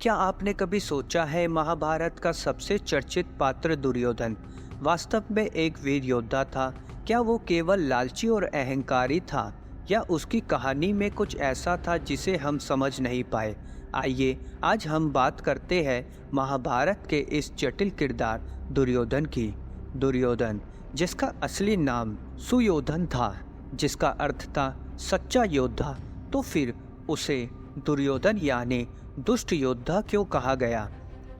क्या आपने कभी सोचा है महाभारत का सबसे चर्चित पात्र दुर्योधन वास्तव में एक वीर योद्धा था? क्या वो केवल लालची और अहंकारी था या उसकी कहानी में कुछ ऐसा था जिसे हम समझ नहीं पाए? आइए आज हम बात करते हैं महाभारत के इस जटिल किरदार दुर्योधन की। दुर्योधन, जिसका असली नाम सुयोधन था, जिसका अर्थ था सच्चा योद्धा, तो फिर उसे दुर्योधन यानी दुष्ट योद्धा क्यों कहा गया?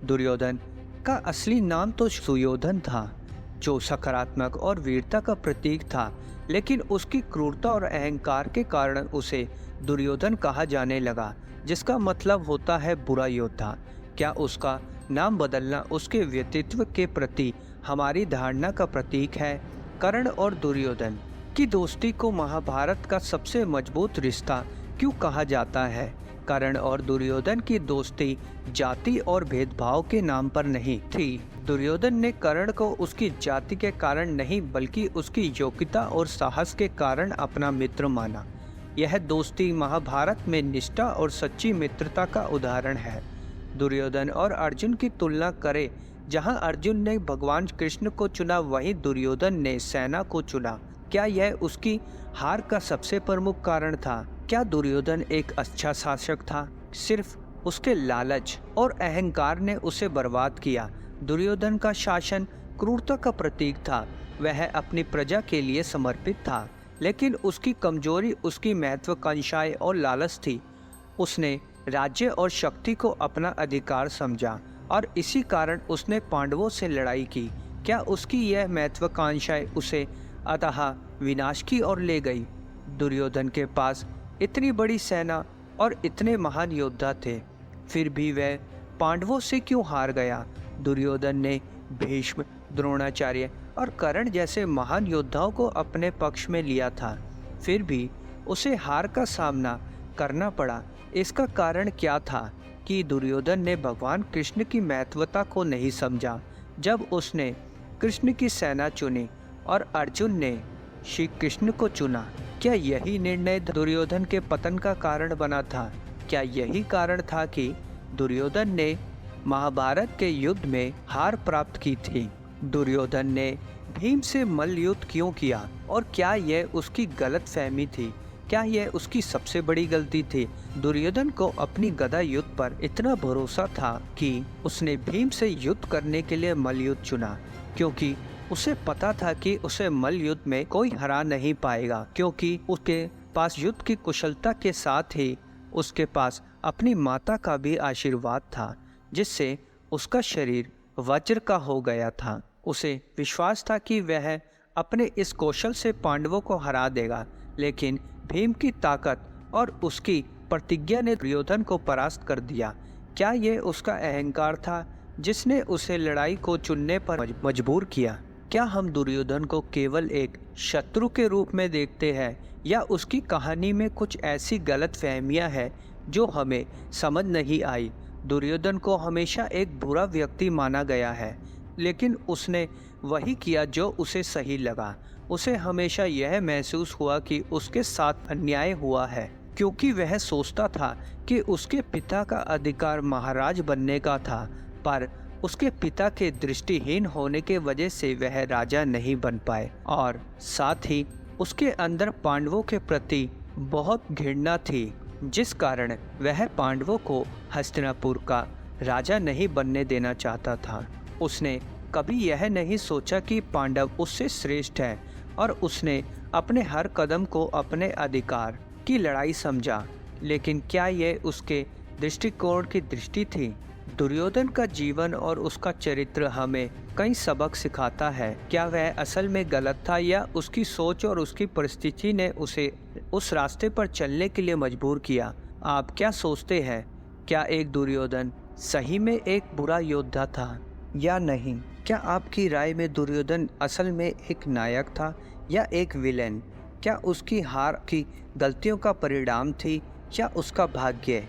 दुर्योधन का असली नाम तो सुयोधन था, जो सकारात्मक और वीरता का प्रतीक था, लेकिन उसकी क्रूरता और अहंकार के कारण उसे दुर्योधन कहा जाने लगा, जिसका मतलब होता है बुरा योद्धा। क्या उसका नाम बदलना उसके व्यक्तित्व के प्रति हमारी धारणा का प्रतीक है? कर्ण और दुर्योधन की दोस्ती को महाभारत का सबसे मजबूत रिश्ता क्यों कहा जाता है? कर्ण और दुर्योधन की दोस्ती जाति और भेदभाव के नाम पर नहीं थी। दुर्योधन ने कर्ण को उसकी जाति के कारण नहीं बल्कि उसकी योग्यता और साहस के कारण अपना मित्र माना। यह दोस्ती महाभारत में निष्ठा और सच्ची मित्रता का उदाहरण है। दुर्योधन और अर्जुन की तुलना करें, जहां अर्जुन ने भगवान कृष्ण को चुना वहीं दुर्योधन ने सेना को चुना। क्या यह उसकी हार का सबसे प्रमुख कारण था? क्या दुर्योधन एक अच्छा शासक था? सिर्फ उसके लालच और अहंकार ने उसे बर्बाद किया। दुर्योधन का शासन क्रूरता का प्रतीक था। वह अपनी प्रजा के लिए समर्पित था, लेकिन उसकी कमजोरी उसकी महत्वाकांक्षाएं और लालच थी। उसने राज्य और शक्ति को अपना अधिकार समझा और इसी कारण उसने पांडवों से लड़ाई की। क्या उसकी यह महत्वाकांक्षाएं उसे अतः विनाश की ओर ले गई? दुर्योधन के पास इतनी बड़ी सेना और इतने महान योद्धा थे, फिर भी वह पांडवों से क्यों हार गया? दुर्योधन ने भीष्म, द्रोणाचार्य और कर्ण जैसे महान योद्धाओं को अपने पक्ष में लिया था, फिर भी उसे हार का सामना करना पड़ा। इसका कारण क्या था कि दुर्योधन ने भगवान कृष्ण की महत्वता को नहीं समझा। जब उसने कृष्ण की सेना चुनी और अर्जुन ने श्री कृष्ण को चुना, क्या यही निर्णय दुर्योधन के पतन का कारण बना था? क्या यही कारण था कि दुर्योधन ने महाभारत के युद्ध में हार प्राप्त की थी? दुर्योधन ने भीम से मल्ल युद्ध क्यों किया और क्या यह उसकी गलत फहमी थी? क्या यह उसकी सबसे बड़ी गलती थी? दुर्योधन को अपनी गदा युद्ध पर इतना भरोसा था कि उसने भीम से युद्ध करने के लिए मल्ल युद्ध चुना, क्योंकि उसे पता था कि उसे मल्ल युद्ध में कोई हरा नहीं पाएगा, क्योंकि उसके पास युद्ध की कुशलता के साथ ही उसके पास अपनी माता का भी आशीर्वाद था, जिससे उसका शरीर वज्र का हो गया था। उसे विश्वास था कि वह अपने इस कौशल से पांडवों को हरा देगा, लेकिन भीम की ताकत और उसकी प्रतिज्ञा ने दुर्योधन को परास्त कर दिया। क्या यह उसका अहंकार था जिसने उसे लड़ाई को चुनने पर मजबूर किया? क्या हम दुर्योधन को केवल एक शत्रु के रूप में देखते हैं या उसकी कहानी में कुछ ऐसी गलत फहमियाँ हैं जो हमें समझ नहीं आई? दुर्योधन को हमेशा एक बुरा व्यक्ति माना गया है, लेकिन उसने वही किया जो उसे सही लगा। उसे हमेशा यह महसूस हुआ कि उसके साथ अन्याय हुआ है, क्योंकि वह सोचता था कि उसके पिता का अधिकार महाराज बनने का था, पर उसके पिता के दृष्टिहीन होने के वजह से वह राजा नहीं बन पाए, और साथ ही उसके अंदर पांडवों के प्रति बहुत घृणा थी, जिस कारण वह पांडवों को हस्तिनापुर का राजा नहीं बनने देना चाहता था। उसने कभी यह नहीं सोचा कि पांडव उससे श्रेष्ठ है, और उसने अपने हर कदम को अपने अधिकार की लड़ाई समझा। लेकिन क्या यह उसके दृष्टिकोण की दृष्टि थी? दुर्योधन का जीवन और उसका चरित्र हमें कई सबक सिखाता है। क्या वह असल में गलत था या उसकी सोच और उसकी परिस्थिति ने उसे उस रास्ते पर चलने के लिए मजबूर किया? आप क्या सोचते हैं? क्या एक दुर्योधन सही में एक बुरा योद्धा था या नहीं? क्या आपकी राय में दुर्योधन असल में एक नायक था या एक विलेन? क्या उसकी हार की गलतियों का परिणाम थी या उसका भाग्य?